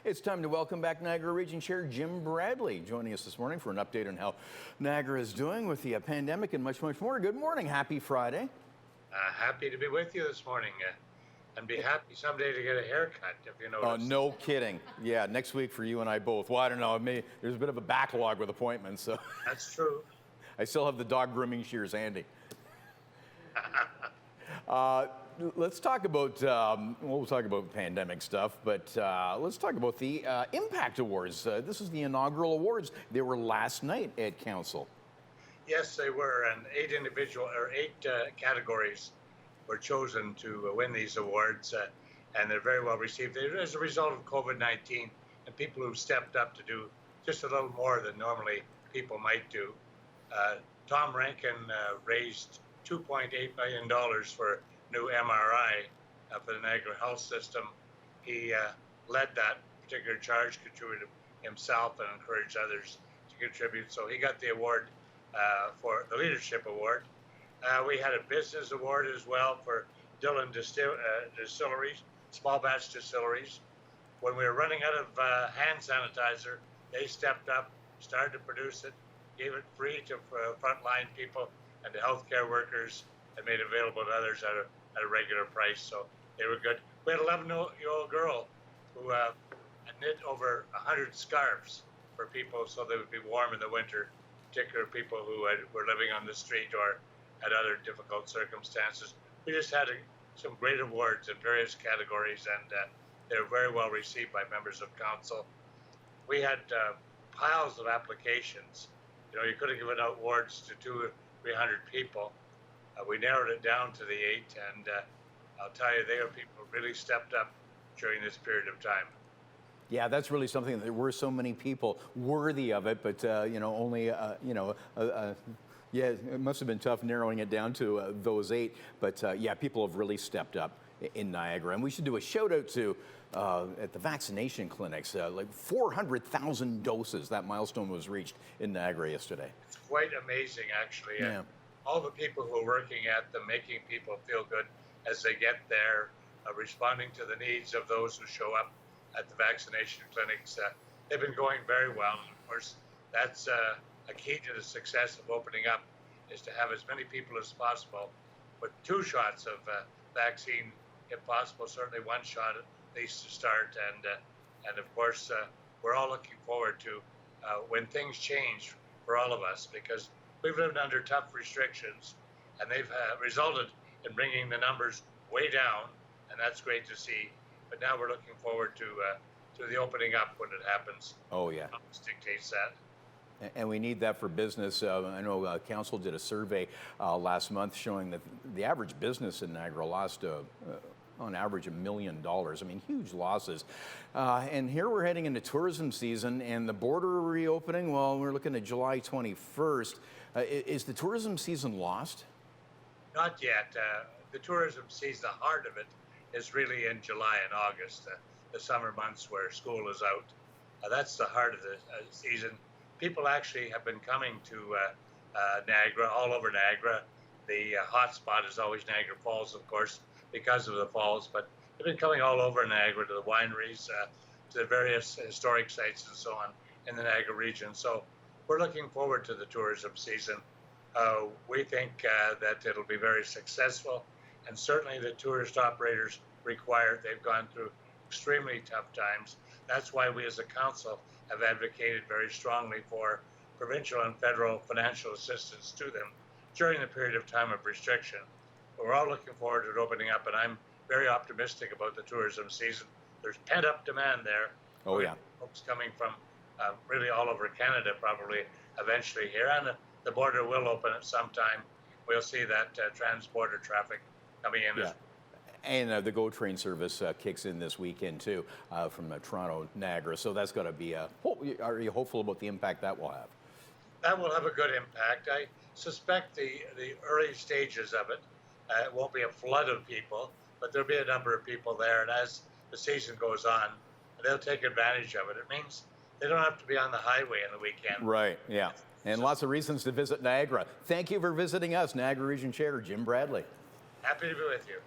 It's time to welcome back Niagara Region Chair Jim Bradley, joining us this morning for an update on how Niagara is doing with the pandemic and much, much more. Good morning. Happy Friday. Happy to be with you this morning and be happy someday to get a haircut, if you notice. Oh, no kidding. Yeah, next week for you and I both. Well, I don't know. There's a bit of a backlog with appointments. So That's true. I still have the dog grooming shears handy. Let's talk about, we'll talk about pandemic stuff, but let's talk about the Impact Awards. This is the inaugural awards. They were last night at Council. Yes, they were, and eight categories were chosen to win these awards, and they're very well received. As a result of COVID-19 and people who've stepped up to do just a little more than normally people might do. Tom Rankin raised $2.8 million for new MRI for the Niagara Health System. He led that particular charge, contributed himself, and encouraged others to contribute. So he got the award for the Leadership Award. We had a business award as well for Dillon distilleries, small batch distilleries. When we were running out of hand sanitizer, they stepped up, started to produce it, gave it free to frontline people and to healthcare workers, and made available to others at a regular price. So they were good. We had an 11-year-old girl who knit over 100 scarves for people so they would be warm in the winter, particularly people who were living on the street or had other difficult circumstances. We just had some great awards in various categories, and they were very well received by members of council. We had piles of applications. You know, you could have given out awards to 200 or 300 people. We narrowed it down to the 8, and I'll tell you, there are people who really stepped up during this period of time. Yeah, that's really something. There were so many people worthy of it, but only yeah, it must have been tough narrowing it down to those 8. But yeah, people have really stepped up in Niagara, and we should do a shout out to at the vaccination clinics. Like 400,000 doses. That milestone was reached in Niagara yesterday. It's quite amazing, actually. Yeah. All the people who are working at them, making people feel good as they get there, responding to the needs of those who show up at the vaccination clinics. They've been going very well. And of course, that's a key to the success of opening up, is to have as many people as possible with 2 shots of vaccine, if possible, certainly 1 shot at least to start. And of course, we're all looking forward to when things change for all of us, because we've lived under tough restrictions, and they've resulted in bringing the numbers way down, and that's great to see. But now we're looking forward to the opening up when it happens. Oh, yeah. This dictates that. And we need that for business. I know Council did a survey last month showing that the average business in Niagara lost on average $1 million. I mean, huge losses. And here we're heading into tourism season, and the border reopening, well, we're looking at July 21st. Is the tourism season lost? Not yet. The tourism season, the heart of it, is really in July and August, the summer months where school is out. That's the heart of the season. People actually have been coming to Niagara, all over Niagara. The hot spot is always Niagara Falls, of course, because of the falls, but they've been coming all over Niagara, to the wineries, to the various historic sites and so on in the Niagara region. So we're looking forward to the tourism season. We think that it'll be very successful, and certainly the tourist operators require it. They've gone through extremely tough times. That's why we as a council have advocated very strongly for provincial and federal financial assistance to them during the period of time of restriction. But we're all looking forward to it opening up, and I'm very optimistic about the tourism season. There's pent-up demand there. Oh, yeah. Folks coming from really all over Canada probably eventually here, and the border will open at some time. We'll see that trans-border traffic coming in. Yeah. And the GO train service kicks in this weekend too, from Toronto, Niagara. So that's got to be are you hopeful about the impact that will have? That will have a good impact. I suspect the early stages of it, it won't be a flood of people, but there'll be a number of people there. And as the season goes on, they'll take advantage of it. It means they don't have to be on the highway in the weekend. Right, yeah. And lots of reasons to visit Niagara. Thank you for visiting us, Niagara Region Chair Jim Bradley. Happy to be with you.